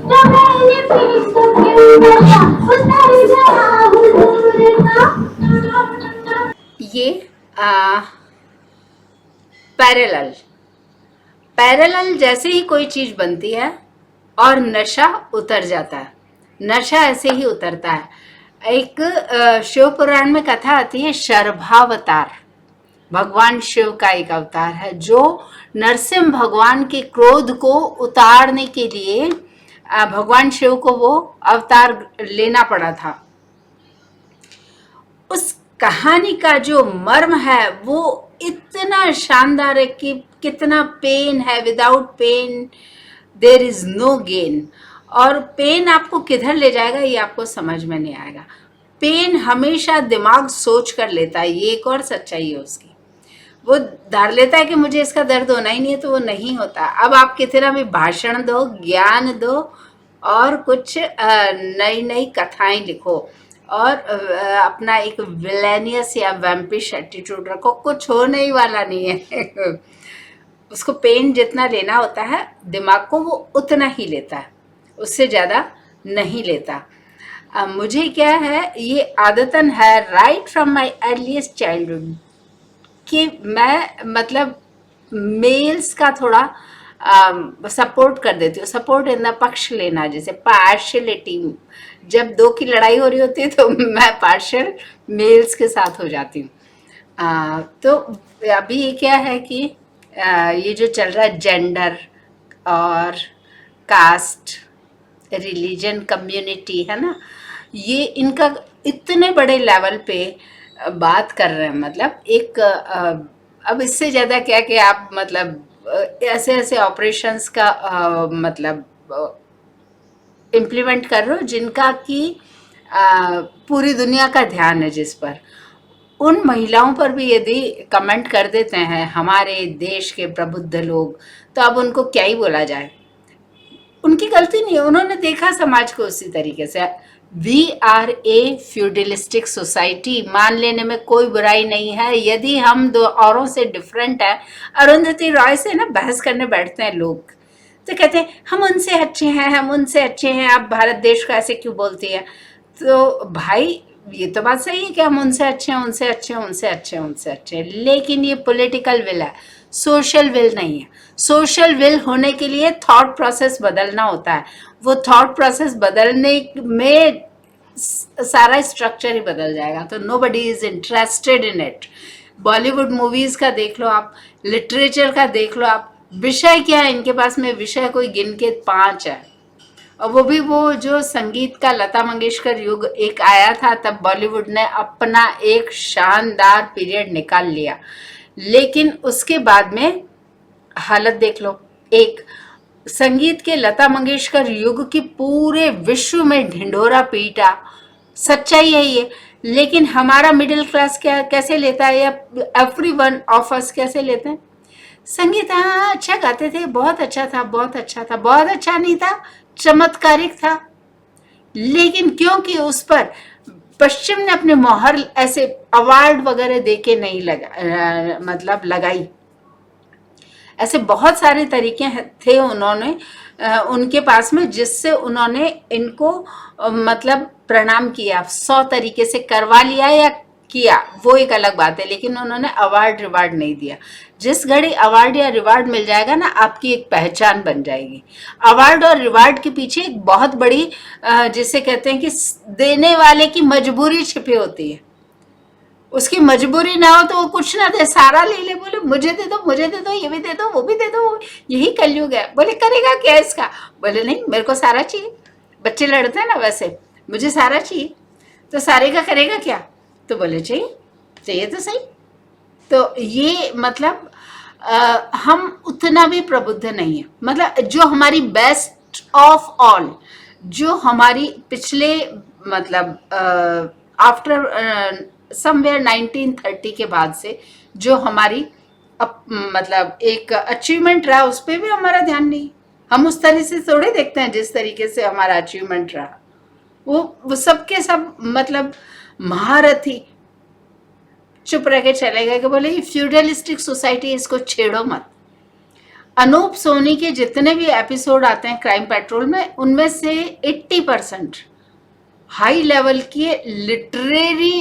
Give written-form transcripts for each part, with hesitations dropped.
चमेली पीस क्यों गया उतर गया हुजूर का। ये पैरेलल पैरेलल जैसे ही कोई चीज बनती है और नशा उतर जाता है, नशा ऐसे ही उतरता है। एक शिव पुराण में कथा आती है, शर्भावतार भगवान शिव का एक अवतार है, जो नरसिंह भगवान के क्रोध को उतारने के लिए भगवान शिव को वो अवतार लेना पड़ा था। उस कहानी का जो मर्म है वो इतना शानदार है कि कितना पेन है, without pain there is no gain. और पेन आपको किधर ले जाएगा ये आपको समझ में नहीं आएगा। पेन हमेशा दिमाग सोच कर लेता है, ये एक और सच्चाई है उसकी। वो धर लेता है कि मुझे इसका दर्द होना ही नहीं है, तो वो नहीं होता। अब आप कितना भी भाषण दो, ज्ञान दो और कुछ नई नई कथाएं लिखो और अपना एक विलेनियस या वैम्पिश एटीट्यूड रखो, कुछ हो नहीं वाला नहीं है। उसको पेन जितना लेना होता है दिमाग को, वो उतना ही लेता है, उससे ज़्यादा नहीं लेता। मुझे क्या है, ये आदतन है right from my earliest childhood कि मैं मतलब मेल्स का थोड़ा सपोर्ट कर देती हूँ। सपोर्ट इन द पक्ष लेना, जैसे पार्शलिटी, जब दो की लड़ाई हो रही होती है तो मैं पार्शल मेल्स के साथ हो जाती हूँ। तो अभी ये क्या है कि ये जो चल रहा है जेंडर और कास्ट, रिलीजन, कम्युनिटी है ना, ये इनका इतने बड़े लेवल पे बात कर रहे हैं। मतलब एक अब इससे ज़्यादा क्या कि आप मतलब ऐसे ऐसे ऑपरेशंस का मतलब इम्प्लीमेंट कर रहे हो जिनका कि पूरी दुनिया का ध्यान है जिस पर। उन महिलाओं पर भी यदि कमेंट कर देते हैं हमारे देश के प्रबुद्ध लोग, तो अब उनको क्या ही बोला जाए। उनकी गलती नहीं है, उन्होंने देखा समाज को उसी तरीके से। We are a feudalistic society, मान लेने में कोई बुराई नहीं है। यदि हम दो औरों से डिफरेंट है, अरुंधति रॉय से ना बहस करने बैठते हैं लोग, तो कहते हैं हम उनसे अच्छे हैं, हम उनसे अच्छे हैं, आप भारत देश को ऐसे क्यों बोलती है। तो भाई ये तो बात सही है कि हम उनसे अच्छे हैं, उनसे अच्छे हैं, उनसे अच्छे हैं, उनसे अच्छे हैं, लेकिन ये पॉलिटिकल विल है, सोशल विल नहीं है। सोशल विल होने के लिए थॉट प्रोसेस बदलना होता है। वो थॉट प्रोसेस बदलने में सारा स्ट्रक्चर ही बदल जाएगा। तो nobody is interested in it. Bollywood movies का देख लो आप, लिटरेचर का देख लो आप, विषय क्या है इनके पास में, विषय कोई गिन के 5 है। और वो भी वो जो संगीत का लता मंगेशकर युग एक आया था, तब बॉलीवुड ने अपना एक शानदार पीरियड निकाल लिया। लेकिन उसके बाद में हालत देख लो। एक संगीत के लता मंगेशकर युग की पूरे विश्व में ढिंढोरा पीटा, सच्चाई है ये। लेकिन हमारा मिडिल क्लास क्या कैसे लेता है, या एवरी वन ऑफ अस कैसे लेते हैं, संगीत हाँ अच्छा गाते थे, बहुत अच्छा था, बहुत अच्छा था, बहुत अच्छा नहीं था, चमत्कारिक था। लेकिन क्योंकि उस पर पश्चिम ने अपने मोहर ऐसे अवार्ड वगैरह देके नहीं मतलब लगाई। ऐसे बहुत सारे तरीके थे उन्होंने उनके पास में, जिससे उन्होंने इनको मतलब प्रणाम किया। 100 तरीके से करवा लिया या किया वो एक अलग बात है, लेकिन उन्होंने अवार्ड रिवार्ड नहीं दिया। जिस घड़ी अवार्ड या रिवार्ड मिल जाएगा ना, आपकी एक पहचान बन जाएगी। अवार्ड और रिवार्ड के पीछे एक बहुत बड़ी जिसे कहते हैं कि देने वाले की मजबूरी छिपी होती है। उसकी मजबूरी ना हो तो वो कुछ ना दे, सारा ले ले, बोले मुझे दे दो, मुझे दे दो, ये भी दे दो, वो भी दे दो, यही कलयुग है। बोले करेगा क्या इसका, बोले नहीं मेरे को सारा चाहिए। बच्चे लड़ते हैं ना वैसे, मुझे सारा चाहिए, तो सारे का करेगा क्या, तो बोले चाहिए, चाहिए तो सही। तो ये मतलब हम उतना भी प्रबुद्ध नहीं है। मतलब जो हमारी बेस्ट ऑफ ऑल, जो हमारी पिछले मतलब आफ्टर समवेयर 1930 के बाद से जो हमारी मतलब एक अचीवमेंट रहा, उस पर भी हमारा ध्यान नहीं। हम उस तरह से थोड़े देखते हैं जिस तरीके से हमारा अचीवमेंट रहा। वो सबके सब मतलब महारथी चुप रह के चले गए कि बोले ये फ्यूडलिस्टिक सोसाइटी, इसको छेड़ो मत। अनूप सोनी के जितने भी एपिसोड आते हैं क्राइम पेट्रोल में, उनमें से 80% हाई लेवल की लिटरेरी,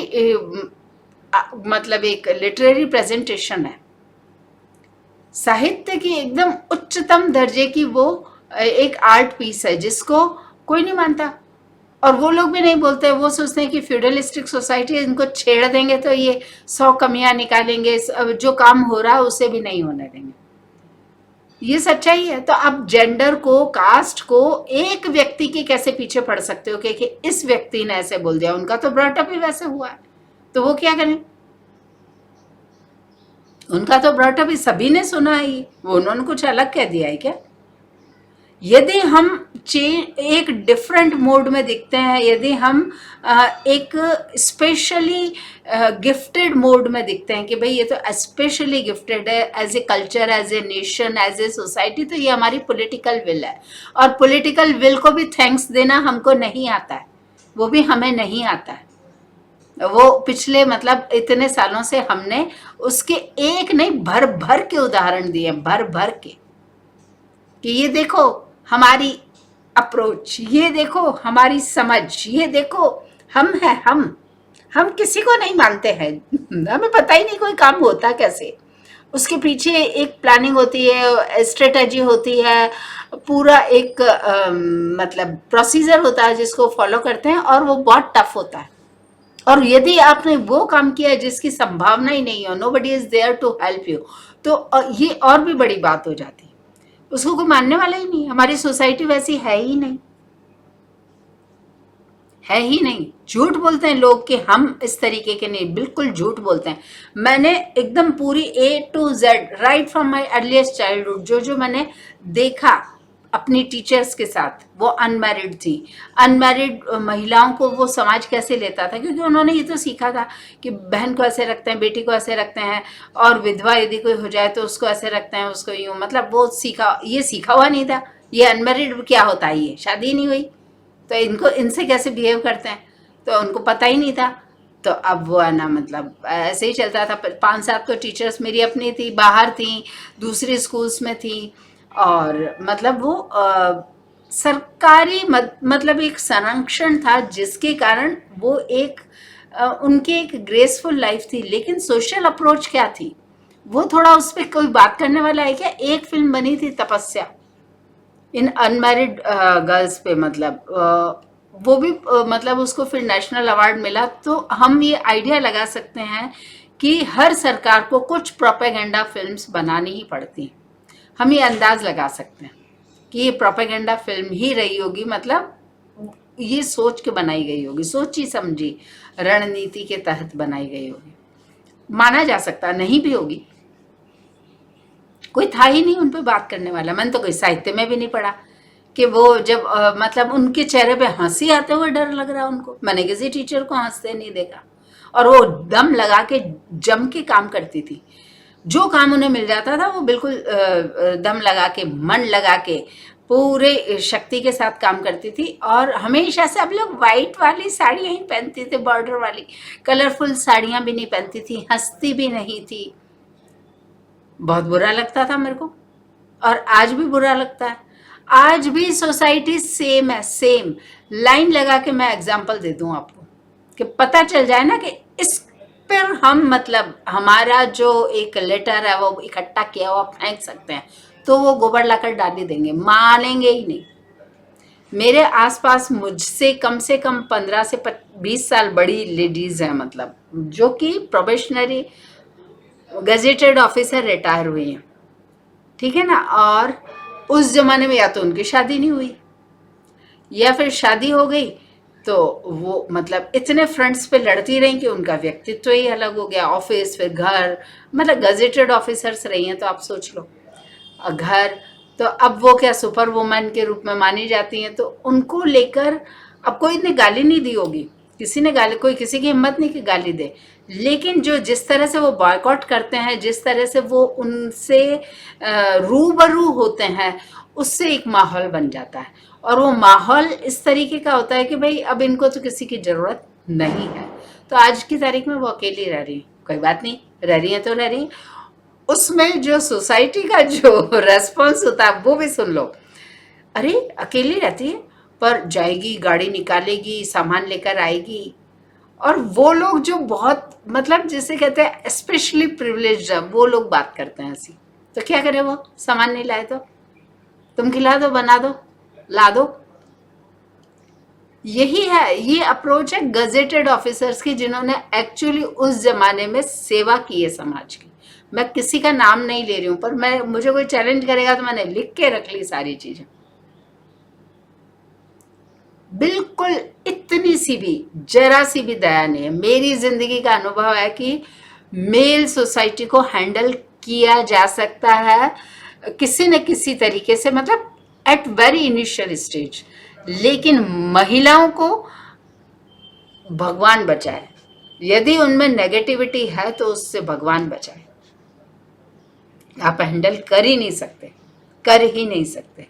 मतलब एक लिटरेरी प्रेजेंटेशन है, साहित्य की एकदम उच्चतम दर्जे की वो एक आर्ट पीस है जिसको कोई नहीं मानता। और वो लोग भी नहीं बोलते, वो सोचते हैं कि फ्यूडलिस्टिक सोसाइटी है, इनको छेड़ देंगे तो ये 100 कमियां निकालेंगे, जो काम हो रहा है उसे भी नहीं होने देंगे। ये सच्चाई है। तो आप जेंडर को, कास्ट को एक व्यक्ति के कैसे पीछे पड़ सकते हो कि इस व्यक्ति ने ऐसे बोल दिया, उनका तो ब्रॉटअप ही वैसे हुआ है, तो वो क्या करें? उनका तो ब्रॉटअप ही सभी ने सुना है, वो उन्होंने कुछ अलग कह दिया है क्या? यदि हम एक डिफरेंट मोड में दिखते हैं, यदि हम एक स्पेशली गिफ्टेड मोड में दिखते हैं कि भाई ये तो स्पेशली गिफ्टेड है as a culture, as a nation, as a society, तो ये हमारी पॉलिटिकल विल है। और पॉलिटिकल विल को भी थैंक्स देना हमको नहीं आता है, वो भी हमें नहीं आता है। वो पिछले मतलब इतने सालों से हमने उसके एक नहीं भर भर के उदाहरण दिए, भर भर के, कि ये देखो हमारी अप्रोच, ये देखो हमारी समझ, ये देखो हम हैं, हम किसी को नहीं मानते हैं, हमें पता ही नहीं कोई काम होता कैसे, उसके पीछे एक प्लानिंग होती है, स्ट्रेटजी होती है, पूरा एक मतलब प्रोसीजर होता है जिसको फॉलो करते हैं, और वो बहुत टफ होता है। और यदि आपने वो काम किया है जिसकी संभावना ही नहीं हो, nobody is there to help you, तो ये और भी बड़ी बात हो जाती है, उसको कोई मानने वाला ही नहीं। हमारी सोसाइटी वैसी है ही नहीं, है ही नहीं। झूठ बोलते हैं लोग कि हम इस तरीके के नहीं, बिल्कुल झूठ बोलते हैं। मैंने एकदम पूरी A to Z right from my earliest childhood जो मैंने देखा अपनी टीचर्स के साथ, वो अनमैरिड थी। अनमैरिड महिलाओं को वो समाज कैसे लेता था, क्योंकि उन्होंने ये तो सीखा था कि बहन को ऐसे रखते हैं, बेटी को ऐसे रखते हैं, और विधवा यदि कोई हो जाए तो उसको ऐसे रखते हैं, उसको यूँ, मतलब वो सीखा हुआ नहीं था। ये अनमैरिड क्या होता है, ये शादी नहीं हुई तो इनको इनसे कैसे बिहेव करते हैं, तो उनको पता ही नहीं था। तो अब वो है ना, मतलब ऐसे ही चलता था। 5-7 तो टीचर्स मेरी अपनी थी, बाहर थी, दूसरे स्कूल्स में थी, और मतलब वो सरकारी मतलब एक संरक्षण था जिसके कारण वो एक उनकी एक ग्रेसफुल लाइफ थी। लेकिन सोशल अप्रोच क्या थी, वो थोड़ा उस पर कोई बात करने वाला है क्या? एक फिल्म बनी थी तपस्या, इन अनमैरिड गर्ल्स पे, मतलब वो भी मतलब उसको फिर नेशनल अवार्ड मिला। तो हम ये आइडिया लगा सकते हैं कि हर सरकार को कुछ प्रोपेगेंडा फिल्म्स बनानी ही पड़ती, हम ये अंदाज लगा सकते हैं कि ये प्रोपेगेंडा फिल्म ही रही होगी, मतलब ये सोच के बनाई गई होगी, सोची समझी रणनीति के तहत बनाई गई होगी, माना जा सकता, नहीं भी होगी, कोई था ही नहीं उन पे बात करने वाला। मैंने तो कोई साहित्य में भी नहीं पढ़ा कि वो जब मतलब उनके चेहरे पे हंसी आते हुए डर लग रहा उनको, मैंने किसी टीचर को हंसते नहीं देखा। और वो दम लगा के जम के काम करती थी, जो काम उन्हें मिल जाता था वो बिल्कुल दम लगा के, मन लगा के, पूरे शक्ति के साथ काम करती थी। और हमेशा से अब लोग वाइट वाली साड़ियाँ ही पहनती थी, बॉर्डर वाली, कलरफुल साड़ियाँ भी नहीं पहनती थी, हंसती भी नहीं थी। बहुत बुरा लगता था मेरे को, और आज भी बुरा लगता है। आज भी सोसाइटी सेम है, सेम। लाइन लगा के मैं एग्जांपल दे दूं आपको कि पता चल जाए ना कि इस पर हम मतलब हमारा जो एक लेटर है वो इकट्ठा किया हुआ फेंक सकते हैं, तो वो गोबर लाकर डाल ही देंगे, मानेंगे ही नहीं। मेरे आसपास मुझसे कम 15 से 20 साल बड़ी लेडीज हैं, मतलब जो कि प्रोबेशनरी गजेटेड ऑफिसर रिटायर हुई हैं, ठीक है ना। और उस जमाने में या तो उनकी शादी नहीं हुई, या फिर शादी हो गई तो वो मतलब इतने फ्रंट्स पे लड़ती रही कि उनका व्यक्तित्व ही अलग हो गया। ऑफिस, फिर घर, मतलब गजेटेड ऑफिसर्स रही हैं, तो आप सोच लो घर। तो अब वो क्या सुपर वुमन के रूप में मानी जाती हैं, तो उनको लेकर अब कोई ने गाली नहीं दी होगी, किसी ने गाली, कोई किसी की हिम्मत नहीं कि गाली दे। लेकिन जो जिस तरह से वो बॉयकॉट करते हैं, जिस तरह से वो उनसे रूबरू होते हैं, उससे एक माहौल बन जाता है। और वो माहौल इस तरीके का होता है कि भाई अब इनको तो किसी की ज़रूरत नहीं है। तो आज की तारीख में वो अकेली रह रही है, कोई बात नहीं, रह रही है तो रह रही है। उसमें जो सोसाइटी का जो रेस्पॉन्स होता है वो भी सुन लो। अरे अकेली रहती है, पर जाएगी, गाड़ी निकालेगी, सामान लेकर आएगी। और वो लोग जो बहुत मतलब जिसे कहते हैं स्पेशली प्रिविलेज्ड है, वो लोग बात करते हैं ऐसी। तो क्या करे वो, सामान नहीं लाए तो तुम खिला दो, बना दो, ला दो। यही है, ये अप्रोच है गजेटेड ऑफिसर्स की, जिन्होंने एक्चुअली उस जमाने में सेवा की है समाज की। मैं किसी का नाम नहीं ले रही हूँ, पर मैं मुझे कोई चैलेंज करेगा तो मैंने लिख के रख ली सारी चीजें। बिल्कुल इतनी सी भी, जरा सी भी दया नहीं है। मेरी जिंदगी का अनुभव है कि मेल सोसाइटी को हैंडल किया जा सकता है किसी न किसी तरीके से, मतलब एट वेरी इनिशियल स्टेज। लेकिन महिलाओं को भगवान बचाए, यदि उनमें नेगेटिविटी है तो उससे भगवान बचाए। आप हैंडल कर ही नहीं सकते, कर ही नहीं सकते।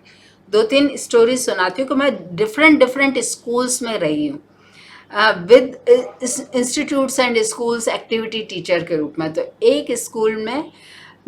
2-3 स्टोरी सुनाती हूँ कि मैं डिफरेंट डिफरेंट स्कूल्स में रही हूँ with institutes and schools activity teacher के रूप में। तो एक स्कूल में,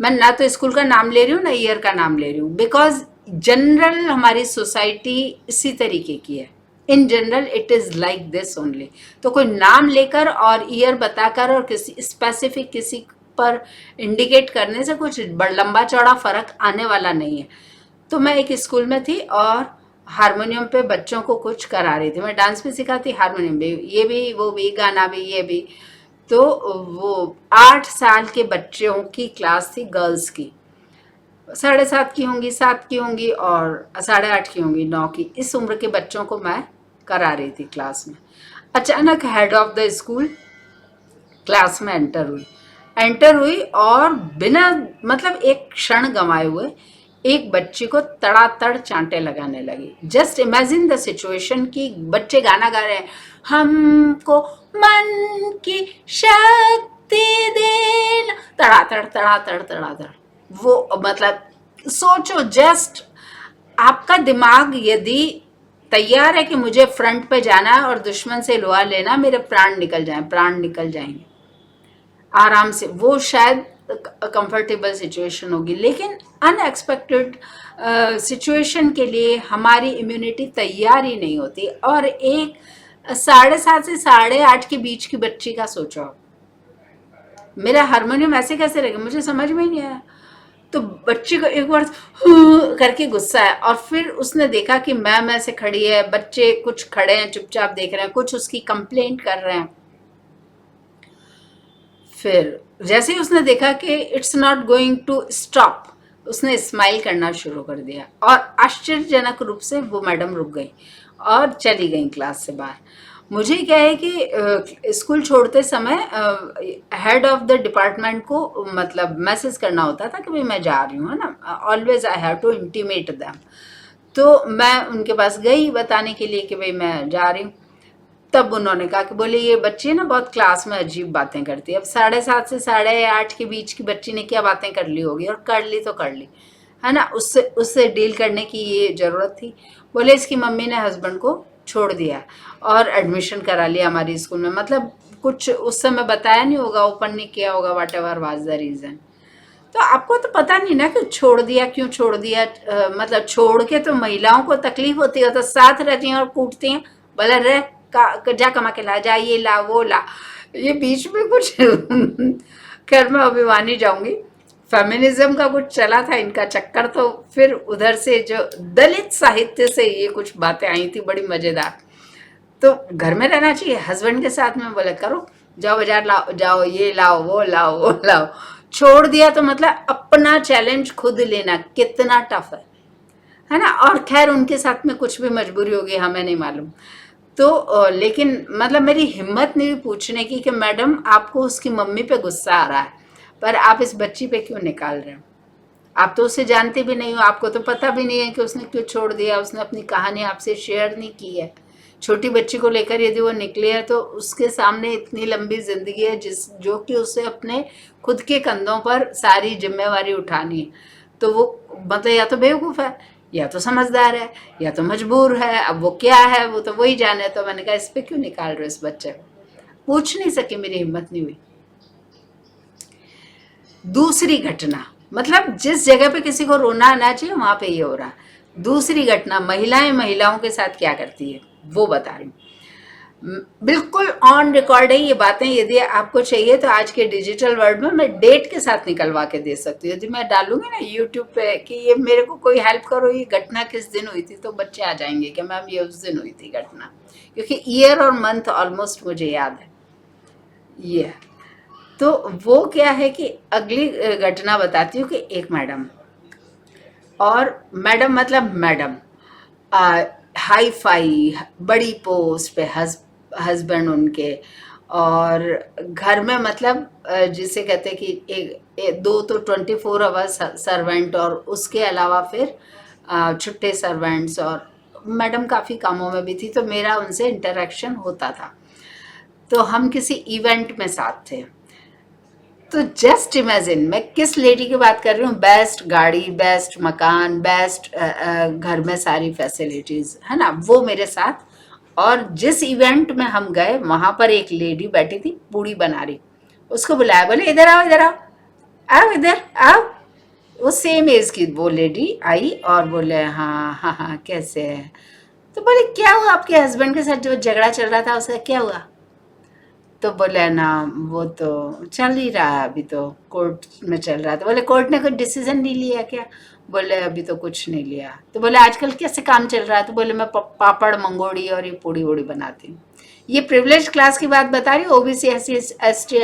मैं ना तो स्कूल का नाम ले रही हूँ ना ईयर का नाम ले रही हूँ, बिकॉज जनरल हमारी सोसाइटी इसी तरीके की है। In general it is like this only. तो कोई नाम लेकर और ईयर बताकर और किसी स्पेसिफिक किसी पर इंडिकेट करने से कुछ लंबा चौड़ा फर्क आने वाला नहीं है। तो मैं एक स्कूल में थी और हारमोनियम पे बच्चों को कुछ करा रही थी। मैं डांस भी सिखाती, हारमोनियम भी, ये भी वो भी, गाना भी ये भी। तो वो 8 साल के बच्चों की क्लास थी, गर्ल्स की। 7.5 की होंगी, 7 की होंगी और 8.5 की होंगी, 9 की, इस उम्र के बच्चों को मैं करा रही थी क्लास में। अचानक head of the school class में एंटर हुई और बिना मतलब एक क्षण गंवाए हुए एक बच्ची को तड़ातड़ चांटे लगाने लगी। जस्ट इमेजिन द सिचुएशन कि बच्चे गाना गा रहे हैं, हमको मन की शक्ति देना, तड़ातड़ तड़ातड़ तड़ातड़। वो मतलब सोचो, जस्ट आपका दिमाग यदि तैयार है कि मुझे फ्रंट पे जाना है और दुश्मन से लोहा लेना, मेरे प्राण निकल जाएं, प्राण निकल जाएंगे आराम से। वो शायद कंफर्टेबल सिचुएशन होगी, लेकिन अनएक्सपेक्टेड सिचुएशन के लिए हमारी इम्यूनिटी तैयार ही नहीं होती। और एक 7.5 से 8.5 के बीच की बच्ची का सोचो, मेरा हारमोनियम ऐसे कैसे लगे, मुझे समझ में ही नहीं आया। तो बच्ची को एक बार करके गुस्सा है, और फिर उसने देखा कि मैम ऐसे खड़ी है, बच्चे कुछ खड़े हैं चुपचाप देख रहे हैं, कुछ उसकी कंप्लेंट कर रहे हैं। फिर जैसे ही उसने देखा कि it's not going to stop, उसने स्माइल करना शुरू कर दिया और आश्चर्यजनक रूप से वो मैडम रुक गई और चली गई क्लास से बाहर। मुझे क्या है कि स्कूल छोड़ते समय हेड ऑफ द डिपार्टमेंट को मतलब मैसेज करना होता था कि भाई मैं जा रही हूँ, है ना, always I have to intimate them. तो मैं उनके पास गई बताने के लिए कि भाई मैं जा रही हूँ। तब उन्होंने कहा कि बोले ये बच्ची ना बहुत क्लास में अजीब बातें करती है। अब 7.5 से 8.5 के बीच की बच्ची ने क्या बातें कर ली होगी, और कर ली तो कर ली, है ना, उससे उससे डील करने की ये ज़रूरत थी। बोले इसकी मम्मी ने हस्बैंड को छोड़ दिया और एडमिशन करा लिया हमारी स्कूल में, मतलब कुछ उस समय बताया नहीं होगा, ओपन नहीं किया होगा, what ever was the reason. तो आपको तो पता नहीं ना कि छोड़ दिया, क्यों छोड़ दिया। मतलब छोड़ के तो महिलाओं को तकलीफ होती है, तो साथ रहती हैं और कूटती हैं, बोला रह जा कमा के ला, जा ये ला वो ला। ये बीच में कुछ खैर मैं अभिमानी जाऊंगी, फेमिनिज्म का कुछ चला था इनका चक्कर, तो फिर उधर से जो दलित साहित्य से ये कुछ बातें आई थी बड़ी मजेदार। तो घर में रहना चाहिए, हस्बैंड के साथ में बोले करो, जाओ बाजार लाओ, जाओ ये लाओ वो लाओ वो लाओ। छोड़ दिया तो मतलब अपना चैलेंज खुद लेना कितना टफ है ना। और खैर उनके साथ में कुछ भी मजबूरी होगी हमें नहीं मालूम। तो लेकिन मतलब मेरी हिम्मत नहीं हुई पूछने की कि मैडम आपको उसकी मम्मी पे गुस्सा आ रहा है, पर आप इस बच्ची पे क्यों निकाल रहे हो, आप तो उसे जानते भी नहीं हो, आपको तो पता भी नहीं है कि उसने क्यों छोड़ दिया, उसने अपनी कहानी आपसे शेयर नहीं की है। छोटी बच्ची को लेकर यदि वो निकले है तो उसके सामने इतनी लंबी जिंदगी है जो कि उसे अपने खुद के कंधों पर सारी जिम्मेवारी उठानी है। तो वो मतलब या तो बेवकूफ़ है, या तो समझदार है, या तो मजबूर है। अब वो क्या है वो तो वही जाने। तो मैंने कहा इस पे क्यों निकाल रहे हो इस बच्चे को, पूछ नहीं सकी, मेरी हिम्मत नहीं हुई। दूसरी घटना, मतलब जिस जगह पे किसी को रोना आना चाहिए वहां पे ये हो रहा है। दूसरी घटना, महिलाएं महिलाओं के साथ क्या करती है वो बता रही हूँ। बिल्कुल ऑन रिकॉर्ड है ये बातें। यदि आपको चाहिए तो आज के डिजिटल वर्ल्ड में मैं डेट के साथ निकलवा के दे सकती हूँ। यदि मैं डालूंगी ना यूट्यूब पे कि ये मेरे को कोई हेल्प करो, ये घटना किस दिन हुई थी, तो बच्चे आ जाएंगे कि मैम ये उस दिन हुई थी घटना, क्योंकि ईयर और मंथ ऑलमोस्ट मुझे याद है ये। तो वो क्या है कि अगली घटना बताती हूँ कि एक मैडम, और मैडम मतलब मैडम, हाई फाई बड़ी पोस्ट पे, हस्बैंड उनके, और घर में मतलब जिसे कहते हैं कि दो तो 24 आवर्स सर्वेंट, और उसके अलावा फिर छुट्टे सर्वेंट्स, और मैडम काफ़ी कामों में भी थी, तो मेरा उनसे इंटरेक्शन होता था। तो हम किसी इवेंट में साथ थे। तो जस्ट इमेजिन मैं किस लेडी की बात कर रही हूँ, बेस्ट गाड़ी, बेस्ट मकान, बेस्ट घर में सारी फैसिलिटीज है ना, वो मेरे साथ। और जिस इवेंट में हम गए वहां पर एक लेडी बैठी थी पूड़ी बना रही, उसको बुलाया, बोले इधर आओ, इधर आओ, आओ इधर आओ। वो सेम एज की वो लेडी आई और बोले हाँ हाँ हाँ कैसे है। तो बोले क्या हुआ आपके हस्बैंड के साथ जो झगड़ा चल रहा था उसका क्या हुआ। तो बोले ना वो तो चल ही रहा है, अभी तो कोर्ट में चल रहा था। बोले कोर्ट ने कोई डिसीजन नहीं लिया क्या। बोले अभी तो कुछ नहीं लिया। तो बोले आजकल कैसे काम चल रहा है। तो बोले मैं पापड़ मंगोड़ी और ये पूड़ी वूड़ी बनाती हूँ। ये प्रिविलेज क्लास की बात बता रही हूँ, ओबीसी एसटी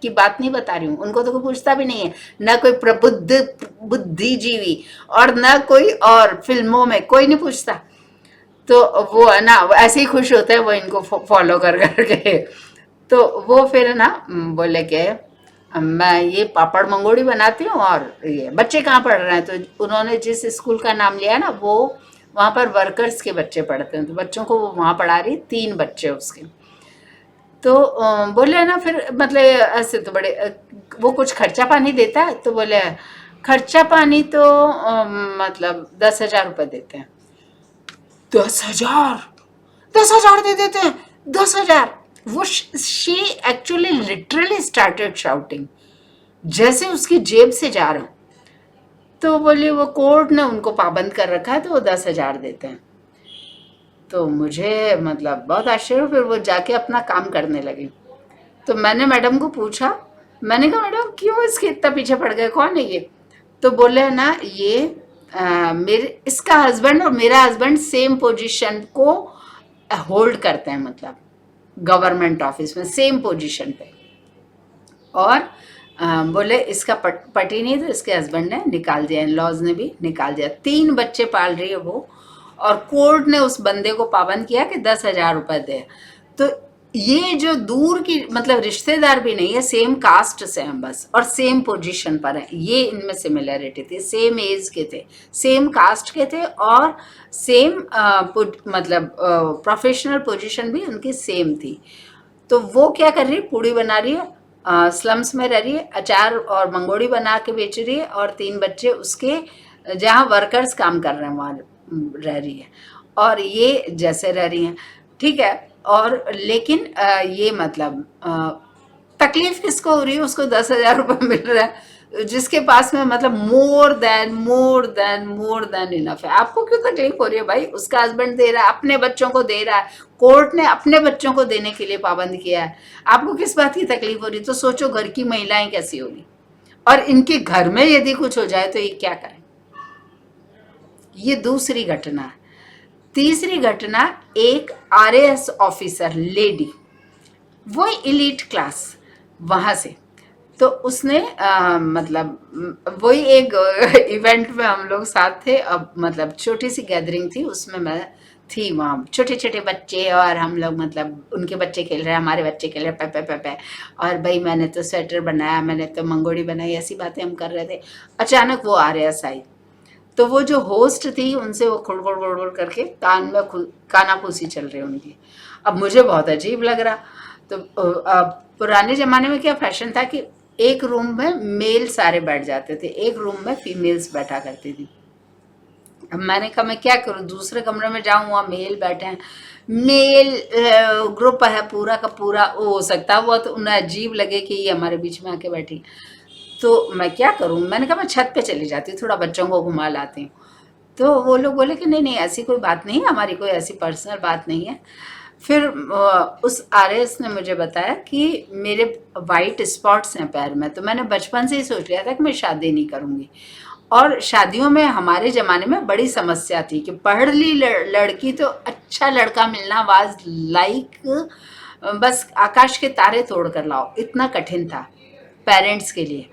की बात नहीं बता रही हूँ। उनको तो कोई पूछता भी नहीं है, न कोई प्रबुद्ध बुद्धिजीवी और न कोई और, फिल्मों में कोई नहीं पूछता। तो वो है ना ऐसे ही खुश होते हैं वो इनको फॉलो कर करके। तो वो फिर ना बोले कि मैं ये पापड़ मंगोड़ी बनाती हूँ, और ये बच्चे कहाँ पढ़ रहे हैं। तो उन्होंने जिस स्कूल का नाम लिया ना वो वहाँ पर वर्कर्स के बच्चे पढ़ते हैं, तो बच्चों को वो वहाँ पढ़ा रही, 3 बच्चे उसके। तो बोले ना फिर मतलब ऐसे तो बड़े वो कुछ खर्चा पानी देता है। तो बोले खर्चा पानी तो मतलब 10,000 रुपये देते हैं। 10,000, 10,000 दे देते हैं, 10,000। वो she actually literally started shouting, जैसे उसकी जेब से जा रहा हूँ। तो बोली वो कोर्ट ने उनको पाबंद कर रखा है तो वो 10,000 देते हैं। तो मुझे मतलब बहुत आश्चर्य, फिर वो जाके अपना काम करने लगी। तो मैंने मैडम को पूछा, मैंने कहा मैडम क्यों इसके इतना पीछे पड़ गए, कौन है ये। तो बोले ना ये मेरे इसका हस्बैंड और मेरा हस्बैंड सेम पोजीशन को होल्ड करते हैं, मतलब गवर्नमेंट ऑफिस में सेम पोजीशन पे। और बोले इसका पट ही नहीं, तो इसके हस्बैंड ने निकाल दिया, इन लॉज ने भी निकाल दिया। 3 बच्चे पाल रही है वो, और कोर्ट ने उस बंदे को पाबंद किया कि 10,000 रुपये दे। तो ये जो दूर की मतलब रिश्तेदार भी नहीं है, सेम कास्ट से हैं बस, और सेम पोजीशन पर है, ये इनमें सिमिलैरिटी थी। सेम एज के थे, सेम कास्ट के थे, और सेम मतलब प्रोफेशनल पोजीशन भी उनकी सेम थी। तो वो क्या कर रही है, पूड़ी बना रही है, स्लम्स में रह रही है, अचार और मंगोड़ी बना के बेच रही है, और 3 बच्चे उसके जहाँ वर्कर्स काम कर रहे हैं वहाँ रह रही है, और ये जैसे रह रही हैं, ठीक है। और लेकिन ये मतलब तकलीफ किसको हो रही है, उसको 10,000 रुपये मिल रहा है, जिसके पास में मतलब मोर देन इनफ है। आपको क्यों तकलीफ हो रही है भाई, उसका हस्बैंड दे रहा है, अपने बच्चों को दे रहा है, कोर्ट ने अपने बच्चों को देने के लिए पाबंद किया है, आपको किस बात की तकलीफ हो रही। तो सोचो घर की महिलाएं कैसी होगी, और इनके घर में यदि कुछ हो जाए तो ये क्या करें। ये दूसरी घटना है। तीसरी घटना, एक आरएएस ऑफिसर लेडी, वो इलीट क्लास वहाँ से, तो उसने मतलब वही एक इवेंट में हम लोग साथ थे। अब मतलब छोटी सी गैदरिंग थी, उसमें मैं थी वहाँ, छोटे छोटे बच्चे और हम लोग, मतलब उनके बच्चे खेल रहे हैं, हमारे बच्चे खेल रहे हैं, पे पे पे। और भाई मैंने तो स्वेटर बनाया, मैंने तो मंगोड़ी बनाई, ऐसी बातें हम कर रहे थे। अचानक वो आरएएस आई, तो वो जो होस्ट थी उनसे वो खुड़ खुड़ खुड़ खुड़ करके कान में कानाफूसी चल रही उनकी। अब मुझे बहुत अजीब लग रहा। तो पुराने ज़माने में क्या फैशन था कि एक रूम में मेल सारे बैठ जाते थे, एक रूम में फीमेल्स बैठा करती थी। अब मैंने कहा मैं क्या करूं, दूसरे कमरे में जाऊं, वहाँ मेल बैठे हैं, मेल ग्रुप है पूरा का पूरा, हो सकता है वो तो उन्हें अजीब लगे कि ये हमारे बीच में आके बैठी। तो मैं क्या करूँ? मैंने कहा मैं छत पे चली जाती हूँ, थोड़ा बच्चों को घुमा लाती हूँ। तो वो लोग बोले कि नहीं नहीं, ऐसी कोई बात नहीं है, हमारी कोई ऐसी पर्सनल बात नहीं है। फिर उस आरएस ने मुझे बताया कि मेरे वाइट स्पॉट्स हैं पैर में, तो मैंने बचपन से ही सोच लिया था कि मैं शादी नहीं करूँगी। और शादियों में हमारे ज़माने में बड़ी समस्या थी कि पढ़ ली लड़की तो अच्छा लड़का मिलना वाज लाइक बस आकाश के तारे तोड़ कर लाओ, इतना कठिन था पेरेंट्स के लिए।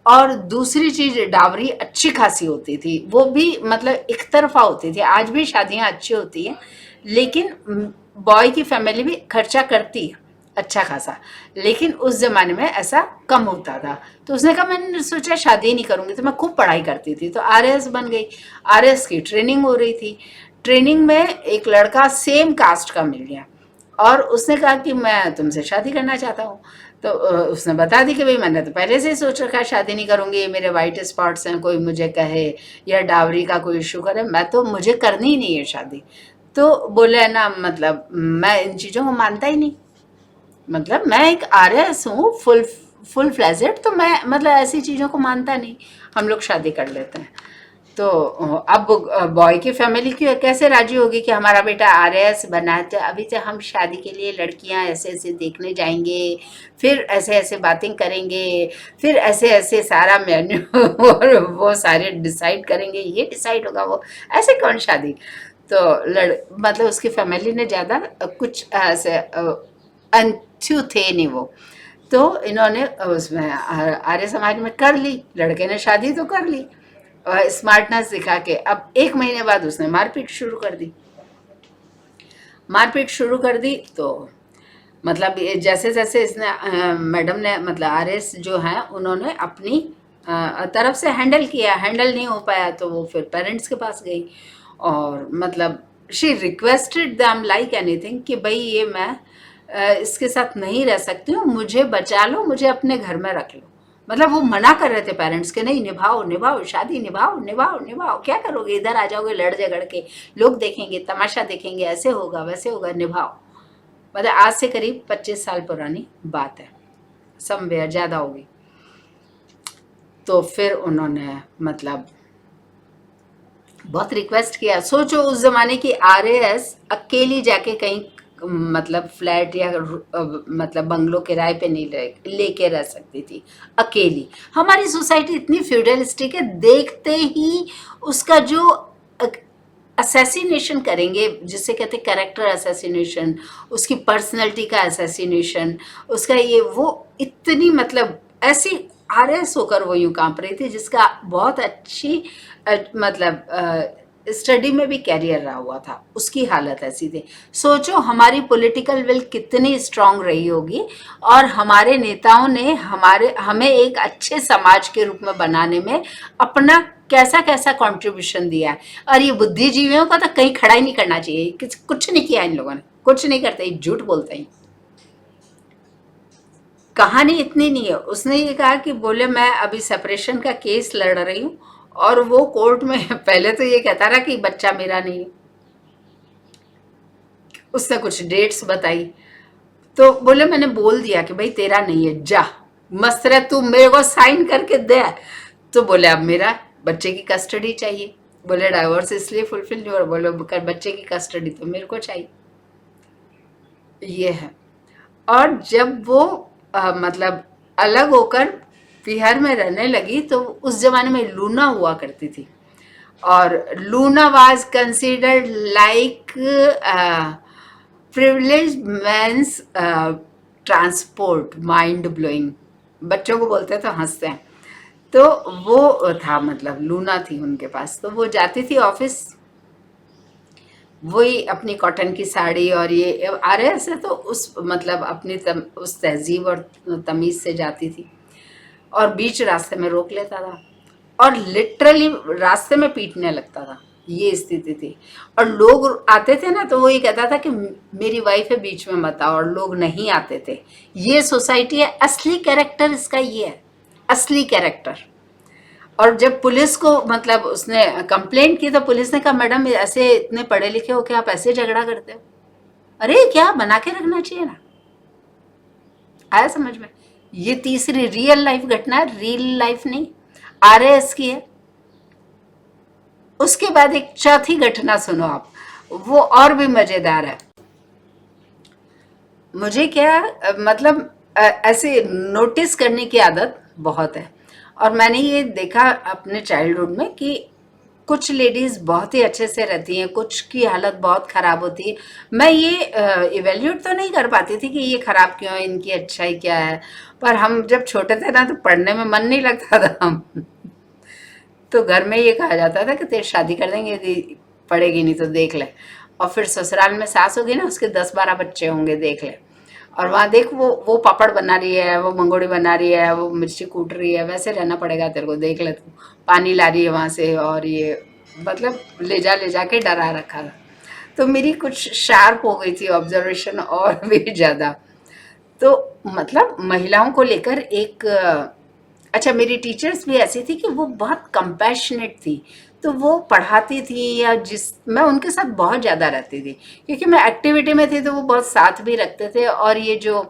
और दूसरी चीज़, डावरी अच्छी खासी होती थी, वो भी मतलब एक तरफा होती थी। आज भी शादियां अच्छी होती हैं, लेकिन बॉय की फैमिली भी खर्चा करती है अच्छा खासा, लेकिन उस ज़माने में ऐसा कम होता था। तो उसने कहा, मैंने सोचा शादी नहीं करूँगी। तो मैं खूब पढ़ाई करती थी, तो आरएएस बन गई। आरएएस की ट्रेनिंग हो रही थी। ट्रेनिंग में एक लड़का सेम कास्ट का मिल गया और उसने कहा कि मैं तुमसे शादी करना चाहता हूँ। तो उसने बता दी कि भाई मैंने तो पहले से ही सोच रखा है शादी नहीं करूँगी, मेरे वाइट स्पॉट्स हैं, कोई मुझे कहे या डावरी का कोई इशू करे, मैं तो मुझे करनी ही नहीं है शादी। तो बोले ना, मतलब मैं इन चीज़ों को मानता ही नहीं, मतलब मैं एक आरएस हूँ फुल फ्लेजेड, तो मैं मतलब ऐसी चीज़ों को मानता नहीं, हम लोग शादी कर लेते हैं। तो अब बॉय की फैमिली की कैसे राजी होगी कि हमारा बेटा आरएएस बना है, तो अभी से हम शादी के लिए लड़कियां ऐसे ऐसे देखने जाएंगे, फिर ऐसे ऐसे बातें करेंगे, फिर ऐसे ऐसे सारा मेन्यू और वो सारे डिसाइड करेंगे, ये डिसाइड होगा, वो ऐसे कौन शादी। तो मतलब उसकी फैमिली ने ज़्यादा कुछ ऐसे अंथ्यू थे नहीं वो। तो इन्होंने उसमें आर्य समाज में कर ली, लड़के ने शादी तो कर ली स्मार्टनेस दिखा के। अब 1 महीने बाद उसने मारपीट शुरू कर दी। मारपीट शुरू कर दी तो मतलब जैसे जैसे इसने मैडम ने मतलब आरएस जो हैं उन्होंने अपनी तरफ से हैंडल किया, हैंडल नहीं हो पाया तो वो फिर पेरेंट्स के पास गई और मतलब she requested them like anything कि भाई ये मैं इसके साथ नहीं रह सकती हूँ, मुझे बचा लो, मुझे अपने घर में रख लो। मतलब वो मना कर रहे थे पेरेंट्स के, नहीं निभाओ निभाओ शादी, निभाओ निभाओ निभाओ, क्या करोगे, इधर आ जाओगे लड़ झगड़ के, लोग देखेंगे, तमाशा देखेंगे, ऐसे होगा वैसे होगा, निभाओ। मतलब आज से करीब 25 साल पुरानी बात है, समवेयर ज़्यादा होगी। तो फिर उन्होंने मतलब बहुत रिक्वेस्ट किया। सोचो उस ज़माने की आरएएस अकेली जाके कहीं मतलब फ्लैट या मतलब बंगलो किराए पे नहीं लेके रह सकती थी अकेली। हमारी सोसाइटी इतनी फ्यूडलिस्टिक है, देखते ही उसका जो असैसिनेशन करेंगे, जिसे कहते हैं कैरेक्टर असैसिनेशन, उसकी पर्सनैलिटी का असैसिनेशन, उसका ये वो इतनी मतलब ऐसी आरएस होकर वो यूँ कांप रही थी, जिसका बहुत अच्छी मतलब स्टडी में भी कैरियर रहा हुआ था, उसकी हालत ऐसी थी। सोचो हमारी पॉलिटिकल विल कितनी स्ट्रांग रही होगी और हमारे नेताओं ने हमें एक अच्छे समाज के रूप में बनाने में अपना कैसा कैसा कंट्रीब्यूशन दिया है। और ये बुद्धिजीवियों का तो कहीं खड़ा ही नहीं करना चाहिए, कुछ नहीं किया इन लोगों ने, कुछ नहीं करते, झूठ बोलते हैं। कहानी इतनी नहीं है, उसने ये कहा कि बोले मैं अभी सेपरेशन का केस लड़ रही हूँ और वो कोर्ट में पहले तो ये कहता रहा कि बच्चा मेरा नहीं है, उसने कुछ डेट्स बताई, तो बोले मैंने बोल दिया कि भाई तेरा नहीं है, जा मस्त रह, तू मेरे को साइन करके दे। तो बोले अब मेरा बच्चे की कस्टडी चाहिए। बोले डाइवोर्स इसलिए फुलफिल नहीं हो रहा, बोले बच्चे की कस्टडी तो मेरे को चाहिए। ये है। और जब वो मतलब अलग होकर बिहार में रहने लगी तो उस जमाने में लूना हुआ करती थी और Luna was considered like privilege man's transport, mind blowing, बच्चों को बोलते हैं तो हंसते हैं। तो वो था, मतलब लूना थी उनके पास, तो वो जाती थी ऑफिस वही अपनी कॉटन की साड़ी और ये आ रहे ऐसे, तो उस मतलब अपनी उस तहजीब और तमीज़ से जाती थी और बीच रास्ते में रोक लेता था और लिटरली रास्ते में पीटने लगता था, ये स्थिति थी। और लोग आते थे ना तो वो ये कहता था कि मेरी वाइफ है बीच में मत आओ, और लोग नहीं आते थे। ये सोसाइटी है, असली कैरेक्टर इसका ये है, असली कैरेक्टर। और जब पुलिस को मतलब उसने कंप्लेंट की तो पुलिस ने कहा मैडम ऐसे इतने पढ़े लिखे हो कि आप ऐसे झगड़ा करते हो, अरे क्या बना के रखना चाहिए ना, आया समझ में। ये तीसरी रियल लाइफ घटना है, रियल लाइफ नहीं, RAS की है। उसके बाद एक चौथी घटना सुनो आप, वो और भी मजेदार है। मुझे क्या मतलब ऐसे नोटिस करने की आदत बहुत है, और मैंने ये देखा अपने चाइल्डहुड में कि कुछ लेडीज बहुत ही अच्छे से रहती हैं, कुछ की हालत बहुत खराब होती है। मैं ये इवेल्यूट तो नहीं कर पाती थी कि ये खराब क्यों है, इनकी अच्छाई क्या है, पर हम जब छोटे थे ना तो पढ़ने में मन नहीं लगता था हम तो घर में ये कहा जाता था कि तेरी शादी कर देंगे यदि पढ़ेगी नहीं तो देख ले, और फिर ससुराल में सास होगी ना, उसके 10-12 बच्चे होंगे, देख ले। और वहाँ देख वो पापड़ बना रही है, वो मंगोड़ी बना रही है, वो मिर्ची कूट रही है, वैसे रहना पड़ेगा तेरे को, देख ले तू, पानी ला रही है वहाँ से, और ये मतलब ले जा के डरा रखा था। तो मेरी कुछ शार्प हो गई थी ऑब्जर्वेशन और भी ज़्यादा। तो मतलब महिलाओं को लेकर एक अच्छा, मेरी टीचर्स भी ऐसी थी कि वो बहुत कंपैशनेट थी, तो वो पढ़ाती थी या जिस मैं उनके साथ बहुत ज़्यादा रहती थी, क्योंकि मैं एक्टिविटी में थी तो वो बहुत साथ भी रखते थे। और ये जो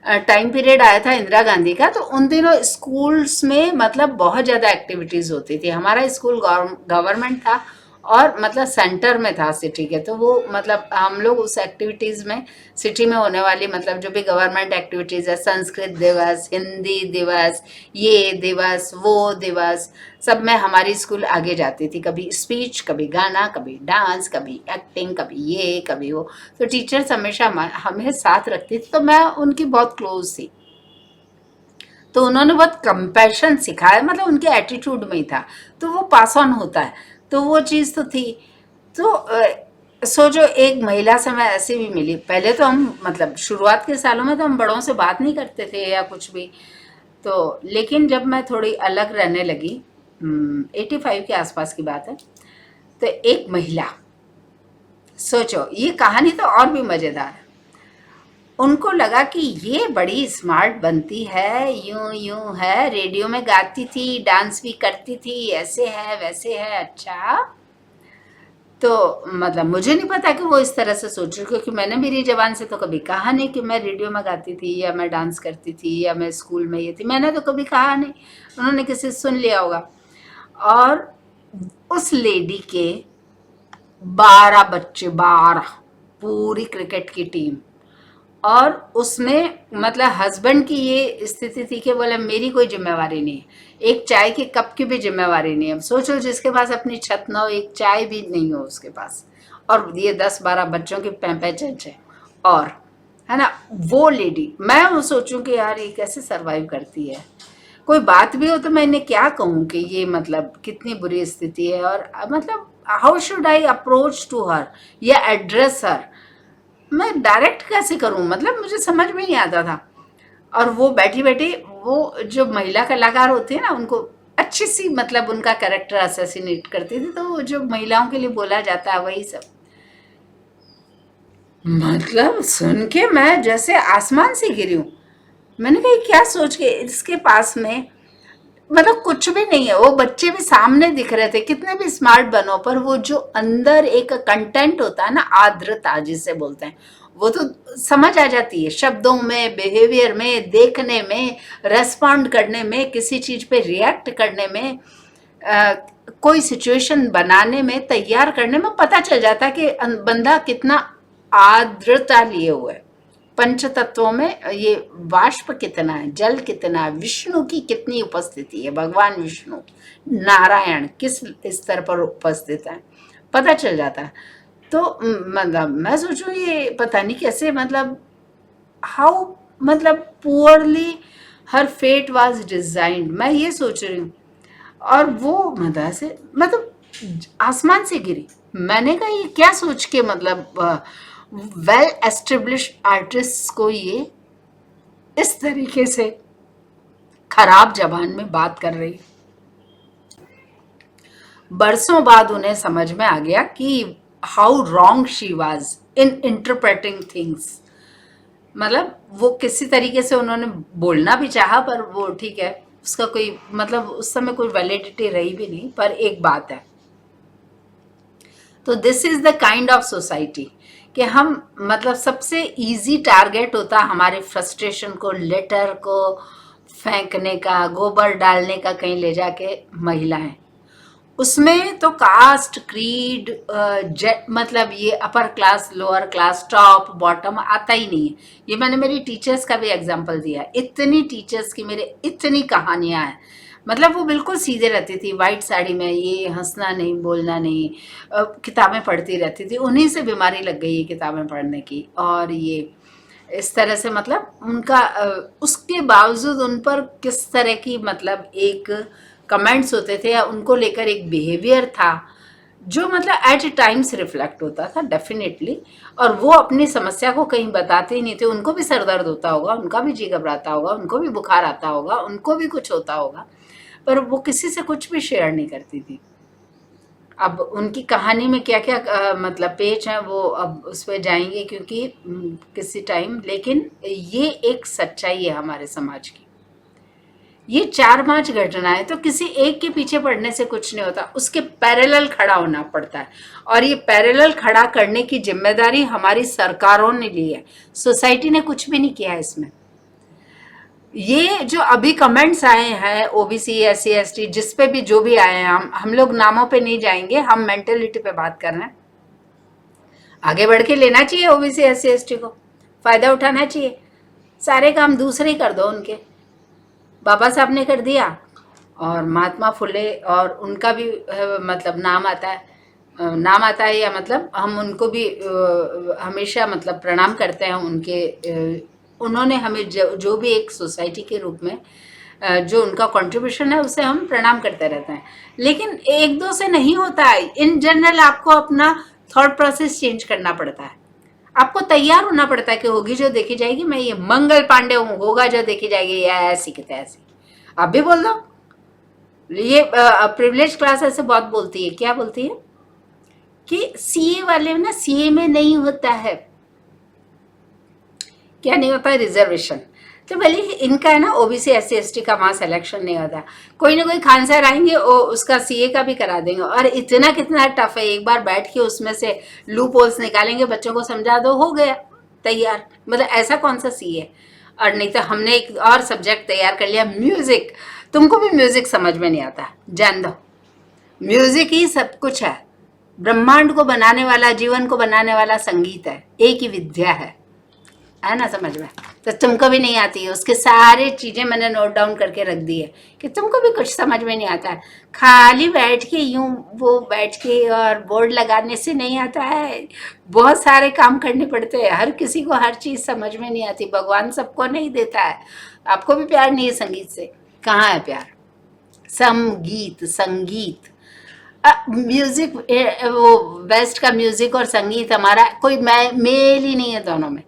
टाइम पीरियड आया था इंदिरा गांधी का, तो उन दिनों स्कूल्स में मतलब बहुत ज़्यादा एक्टिविटीज़ होती थी। हमारा स्कूल गवर्नमेंट था और मतलब सेंटर में था सिटी के, तो वो मतलब हम लोग उस एक्टिविटीज़ में सिटी में होने वाली मतलब जो भी गवर्नमेंट एक्टिविटीज़ है, संस्कृत दिवस, हिंदी दिवस, ये दिवस, वो दिवस, सब में हमारी स्कूल आगे जाती थी। कभी स्पीच, कभी गाना, कभी डांस, कभी एक्टिंग, कभी ये, कभी वो। तो टीचर्स हमेशा हमें साथ रखती थी, तो मैं उनकी बहुत क्लोज थी। तो उन्होंने बहुत कंपैशन सिखाया, मतलब उनके एटीट्यूड में ही था, तो वो पास ऑन होता है। तो वो चीज़ तो थी। तो सोचो, एक महिला से मैं ऐसे भी मिली। पहले तो हम मतलब शुरुआत के सालों में तो हम बड़ों से बात नहीं करते थे या कुछ भी, तो लेकिन जब मैं थोड़ी अलग रहने लगी, 85 के आसपास की बात है, तो एक महिला, सोचो ये कहानी तो और भी मज़ेदार है। उनको लगा कि ये बड़ी स्मार्ट बनती है, यूं यूं है, रेडियो में गाती थी, डांस भी करती थी, ऐसे है वैसे है। अच्छा, तो मतलब मुझे नहीं पता कि वो इस तरह से सोच रही, क्योंकि मैंने मेरी जबान से तो कभी कहा नहीं कि मैं रेडियो में गाती थी या मैं डांस करती थी या मैं स्कूल में ये थी, मैंने तो कभी कहा नहीं। उन्होंने किसी से सुन लिया होगा। और उस लेडी के 12 बच्चे, 12, पूरी क्रिकेट की टीम। और उसमें मतलब हस्बैंड की ये स्थिति थी कि बोले मेरी कोई जिम्मेवारी नहीं है, एक चाय के कप की भी जिम्मेवारी नहीं है। अब सोचो, जिसके पास अपनी छत ना हो, एक चाय भी नहीं हो उसके पास, और ये 10-12 बच्चों की पैंपै चंच है, और है ना, वो लेडी, मैं वो सोचूं कि यार ये कैसे सरवाइव करती है। कोई बात भी हो तो मैं इन्हें क्या कहूँ कि ये मतलब कितनी बुरी स्थिति है, और मतलब how should I approach to her या एड्रेस हर, मैं डायरेक्ट कैसे करूं, मतलब मुझे समझ में नहीं आता था। और वो बैठी बैठी, वो जो महिला कलाकार होती है ना, उनको अच्छी सी मतलब उनका कैरेक्टर असैसिनेट करती थी, तो वो जो महिलाओं के लिए बोला जाता है वही सब। मतलब सुन के मैं जैसे आसमान से गिरी हूँ। मैंने कहा क्या सोच के इसके पास में मतलब कुछ भी नहीं है, वो बच्चे भी सामने दिख रहे थे, कितने भी स्मार्ट बनो, पर वो जो अंदर एक कंटेंट होता है ना, आर्द्रता जिसे बोलते हैं, वो तो समझ आ जाती है शब्दों में, बिहेवियर में, देखने में, रेस्पॉन्ड करने में, किसी चीज पे रिएक्ट करने में, अ, कोई सिचुएशन बनाने में, तैयार करने में पता चल जाता है कि बंदा कितना आर्द्रता लिए हुए है। पंच तत्वों में ये वाष्प कितना है, जल कितना है, विष्णु की कितनी उपस्थिति है, भगवान विष्णु नारायण किस स्तर पर उपस्थित है, पता चल जाता है। तो मतलब मैं सोचूं ये पता नहीं कैसे, मतलब हाउ, मतलब poorly her fate was designed, मैं ये सोच रही हूँ। और वो मतलब से मतलब आसमान से गिरी। मैंने कहा ये क्या सोच के मतलब वेल एस्टेब्लिश्ड आर्टिस्ट को ये इस तरीके से खराब जबान में बात कर रही। बरसों बाद उन्हें समझ में आ गया कि how wrong she was in interpreting things. मतलब वो किसी तरीके से उन्होंने बोलना भी चाहा, पर वो ठीक है, उसका कोई मतलब उस समय कोई वैलिडिटी रही भी नहीं। पर एक बात है, तो this is the kind of society कि हम मतलब सबसे इजी टारगेट होता हमारे फ्रस्ट्रेशन को, लेटर को फेंकने का, गोबर डालने का कहीं ले जाके, महिलाएं। उसमें तो कास्ट, क्रीड, मतलब ये upper class, lower class, top, bottom आता ही नहीं है। ये मैंने मेरी टीचर्स का भी एग्जांपल दिया है। इतनी टीचर्स की मेरे इतनी कहानियां हैं, मतलब वो बिल्कुल सीधे रहती थी, वाइट साड़ी में, ये हंसना नहीं, बोलना नहीं, किताबें पढ़ती रहती थी। उन्हीं से बीमारी लग गई है किताबें पढ़ने की। और ये इस तरह से मतलब उनका उसके बावजूद उन पर किस तरह की मतलब एक कमेंट्स होते थे या उनको लेकर एक बिहेवियर था जो मतलब एट टाइम्स रिफ्लेक्ट होता था डेफिनेटली। और वो अपनी समस्या को कहीं बताते ही नहीं थे। उनको भी सर दर्द होता होगा, उनका भी जी घबराता होगा, उनको भी बुखार आता होगा, उनको भी कुछ होता होगा, पर वो किसी से कुछ भी शेयर नहीं करती थी। अब उनकी कहानी में क्या क्या मतलब पेच हैं वो अब उस पर जाएंगे क्योंकि किसी टाइम, लेकिन ये एक सच्चाई है हमारे समाज की। ये 4-5 घटनाएं तो किसी एक के पीछे पड़ने से कुछ नहीं होता, उसके पैरेलल खड़ा होना पड़ता है। और ये पैरेलल खड़ा करने की जिम्मेदारी हमारी सरकारों ने ली है, सोसाइटी ने कुछ भी नहीं किया है इसमें। ये जो अभी कमेंट्स आए हैं ओबीसी, एससी, एसटी, जिस पे भी जो भी आए हैं, हम लोग नामों पे नहीं जाएंगे, हम मेंटेलिटी पे बात कर रहे हैं। आगे बढ़ के लेना चाहिए ओबीसी, एससी, एसटी को, फायदा उठाना चाहिए। सारे काम दूसरे ही कर दो उनके। बाबा साहब ने कर दिया, और महात्मा फुले और उनका भी मतलब नाम आता है, नाम आता है, या मतलब हम उनको भी हमेशा मतलब प्रणाम करते हैं उनके। उन्होंने हमें जो भी एक सोसाइटी के रूप में जो उनका कंट्रीब्यूशन है उसे हम प्रणाम करते रहते हैं। लेकिन एक दो से नहीं होता है, इन जनरल आपको अपना थॉट प्रोसेस चेंज करना पड़ता है। आपको तैयार होना पड़ता है कि होगी जो देखी जाएगी, मैं ये मंगल पांडे हूँ, होगा जो देखी जाएगी, या ऐसी की तैसी। आप भी बोल दो। ये प्रिविलेज क्लास ऐसे बहुत बोलती है, क्या बोलती है कि सीए वाले ना, सीए में नहीं होता है, क्या नहीं होता है, रिजर्वेशन। तो भले इनका है ना ओबीसी, एससी, एसटी का वहां सिलेक्शन नहीं होता, कोई ना कोई खान सर आएंगे उसका सीए का भी करा देंगे। और इतना कितना टफ है, एक बार बैठ के उसमें से लूप होल्स निकालेंगे, बच्चों को समझा दो, हो गया तैयार। मतलब ऐसा कौन सा सीए। और नहीं तो हमने एक और सब्जेक्ट तैयार कर लिया, म्यूजिक। तुमको भी म्यूजिक समझ में नहीं आता, जान दो, म्यूजिक ही सब कुछ है। ब्रह्मांड को बनाने वाला, जीवन को बनाने वाला संगीत है, एक ही विद्या है ना, समझ में। तो तुमको भी नहीं आती है, उसके सारे चीजें मैंने नोट डाउन करके रख दी है कि तुमको भी कुछ समझ में नहीं आता है। खाली बैठ के यूं वो बैठ के और बोर्ड लगाने से नहीं आता है, बहुत सारे काम करने पड़ते हैं। हर किसी को हर चीज समझ में नहीं आती, भगवान सबको नहीं देता है। आपको भी प्यार नहीं है संगीत से, कहाँ है प्यार। संगीत, संगीत, म्यूजिक, वो वेस्ट का म्यूजिक और संगीत हमारा कोई मेल ही नहीं है, दोनों में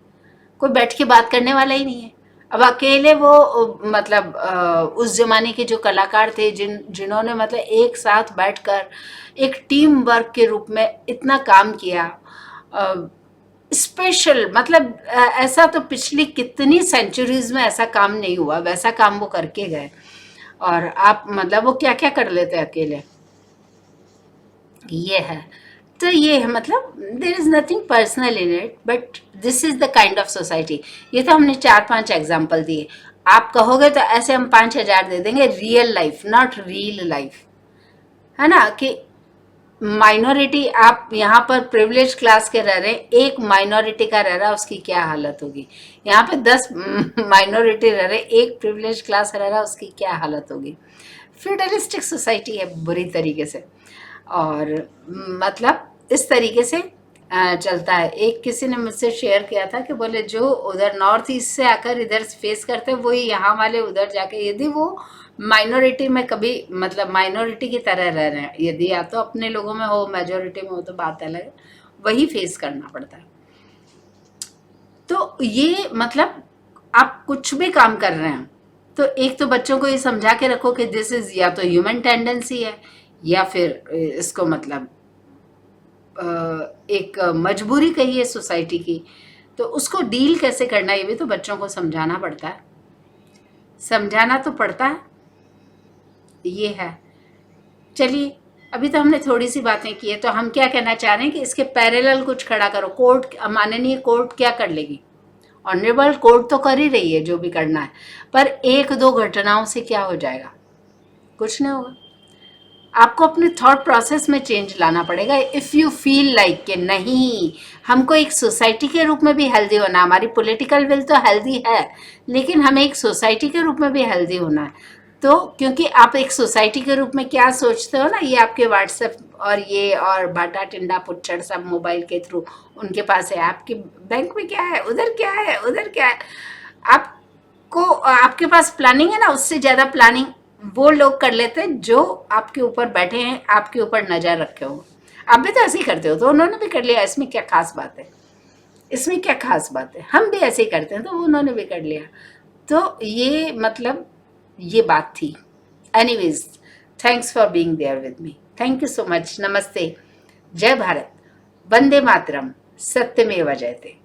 कोई बैठ के बात करने वाला ही नहीं है। अब अकेले वो मतलब उस जमाने के जो कलाकार थे, जिन्होंने मतलब एक साथ बैठकर एक टीम वर्क के रूप में इतना काम किया, स्पेशल मतलब ऐसा तो पिछली कितनी सेंचुरीज में ऐसा काम नहीं हुआ, वैसा काम वो करके गए। और आप मतलब वो क्या क्या कर लेते अकेले, ये है। तो ये है मतलब there is nothing personal in it, but this is the kind of society. ये तो हमने 4-5 एग्जाम्पल दिए। आप कहोगे तो ऐसे हम 5,000 दे देंगे, real life, not real life, है ना। कि माइनॉरिटी, आप यहाँ पर प्रिविलेज क्लास के रह रहे हैं, एक माइनॉरिटी का रह रहा है, उसकी क्या हालत होगी। यहाँ पे 10 माइनॉरिटी रह रहे, एक प्रिविलेज क्लास रह रहा है, उसकी क्या हालत होगी। फ्यूडलिस्टिक सोसाइटी है बुरी तरीके से। और मतलब इस तरीके से चलता है। एक किसी ने मुझसे शेयर किया था कि बोले जो उधर नॉर्थ ईस्ट से आकर इधर फेस करते हैं, वही यहाँ वाले उधर जाके, यदि वो माइनॉरिटी में कभी मतलब माइनॉरिटी की तरह रह रहे हैं, यदि या तो अपने लोगों में हो, मेजोरिटी में हो, तो बात अलग है, वही फेस करना पड़ता है। तो ये मतलब आप कुछ भी काम कर रहे हैं तो एक तो बच्चों को ये समझा के रखो कि दिस इज या तो ह्यूमन टेंडेंसी है, या फिर इसको मतलब एक मजबूरी कहिए सोसाइटी की। तो उसको डील कैसे करना, ये भी तो बच्चों को समझाना पड़ता है, समझाना तो पड़ता है, ये है। चलिए, अभी तो हमने थोड़ी सी बातें की है, तो हम क्या कहना चाह रहे हैं कि इसके पैरेलल कुछ खड़ा करो। कोर्ट, माननीय कोर्ट क्या कर लेगी? ऑनरेबल कोर्ट तो कर ही रही है जो भी करना है, पर एक दो घटनाओं से क्या हो जाएगा? कुछ नहीं होगा। आपको अपने थॉट प्रोसेस में चेंज लाना पड़ेगा। इफ़ यू फील लाइक कि नहीं, हमको एक सोसाइटी के रूप में भी हेल्दी होना, हमारी पॉलिटिकल विल तो हेल्दी है, लेकिन हमें एक सोसाइटी के रूप में भी हेल्दी होना है। तो क्योंकि आप एक सोसाइटी के रूप में क्या सोचते हो ना, ये आपके व्हाट्सएप और ये और बाटा टिंडा पुच्छड़ सब मोबाइल के थ्रू उनके पास है। आपके बैंक में क्या है, उधर क्या है, उधर क्या है, आपको आपके पास प्लानिंग है ना, उससे ज़्यादा प्लानिंग वो लोग कर लेते हैं जो आपके ऊपर बैठे हैं, आपके ऊपर नज़र रखे हो। आप भी तो ऐसे ही करते हो, तो उन्होंने भी कर लिया, इसमें क्या खास बात है? इसमें क्या खास बात है? हम भी ऐसे ही करते हैं, तो उन्होंने भी कर लिया। तो ये मतलब ये बात थी। Anyways, thanks for being there with me. Thank you so much. नमस्ते, जय भारत, वंदे मातरम, सत्यमेव जयते।